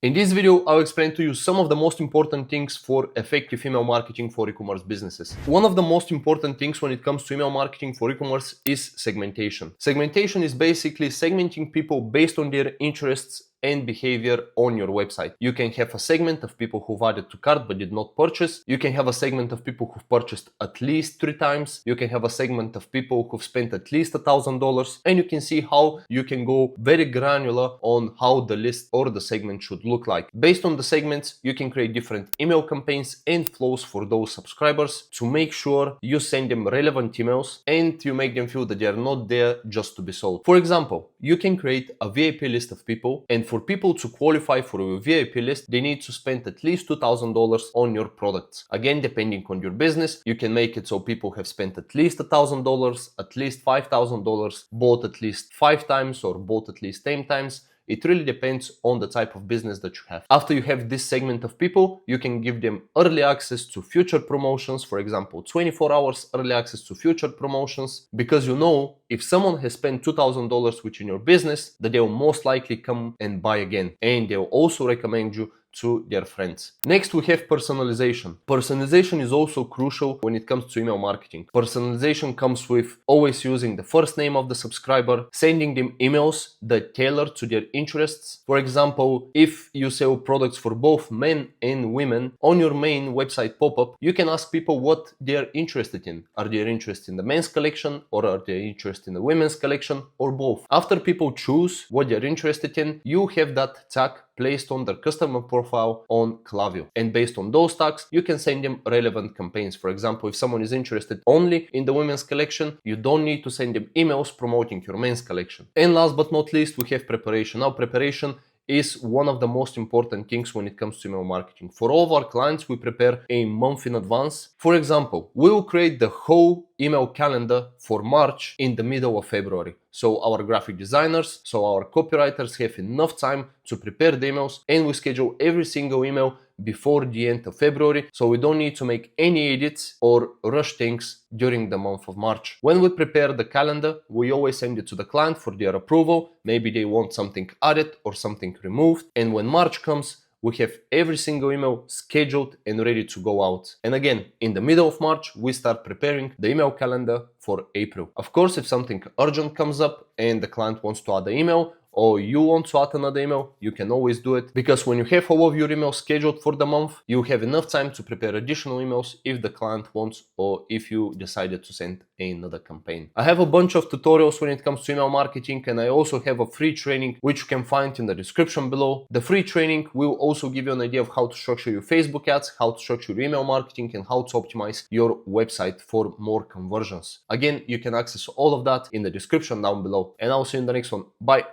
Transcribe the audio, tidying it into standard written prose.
In this video, I'll explain to you some of the most important things for effective email marketing for e-commerce businesses. One of the most important things when it comes to email marketing for e-commerce is segmentation. Segmentation is basically segmenting people based on their interests and behavior on your website. You can have a segment of people who've added to cart but did not purchase. You can have a segment of people who've purchased at least 3 times. You can have a segment of people who've spent at least $1,000, and you can see how you can go very granular on how the list or the segment should look like. Based on the segments, you can create different email campaigns and flows for those subscribers to make sure you send them relevant emails and you make them feel that they are not there just to be sold. For example, you can create a VIP list of people, and for people to qualify for your VIP list, they need to spend at least $2,000 on your products. Again, depending on your business, you can make it so people have spent at least $1,000, at least $5,000, bought at least 5 times or bought at least 10 times. It really depends on the type of business that you have. After you have this segment of people, you can give them early access to future promotions, for example, 24 hours early access to future promotions, because you know if someone has spent $2,000 within your business, that they will most likely come and buy again, and they will also recommend you to their friends. Next, we have personalization. Personalization is also crucial when it comes to email marketing. Personalization comes with always using the first name of the subscriber, sending them emails that tailor to their interests. For example, if you sell products for both men and women, on your main website pop-up, you can ask people what they're interested in. Are they interested in the men's collection, or are they interested in the women's collection, or both? After people choose what they're interested in, you have that tag placed on their customer profile on Klaviyo. And based on those tags, you can send them relevant campaigns. For example, if someone is interested only in the women's collection, you don't need to send them emails promoting your men's collection. And last but not least, we have preparation. Now, preparation is one of the most important things when it comes to email marketing. For all of our clients, we prepare a month in advance. For example, we will create the whole email calendar for March in the middle of February. So our graphic designers, so our copywriters have enough time to prepare the emails, and we schedule every single email before the end of February, so we don't need to make any edits or rush things during the month of March. When we prepare the calendar, we always send it to the client for their approval. Maybe they want something added or something removed, and when March comes, we have every single email scheduled and ready to go out. And again, in the middle of March, we start preparing the email calendar for April. Of course, if something urgent comes up and the client wants to add an email, or you want to add another email, you can always do it, because when you have all of your emails scheduled for the month, you have enough time to prepare additional emails if the client wants, or if you decided to send another campaign. I have a bunch of tutorials when it comes to email marketing, and I also have a free training which you can find in the description below. The free training will also give you an idea of how to structure your Facebook ads, how to structure your email marketing, and how to optimize your website for more conversions. Again, you can access all of that in the description down below, and I'll see you in the next one. Bye.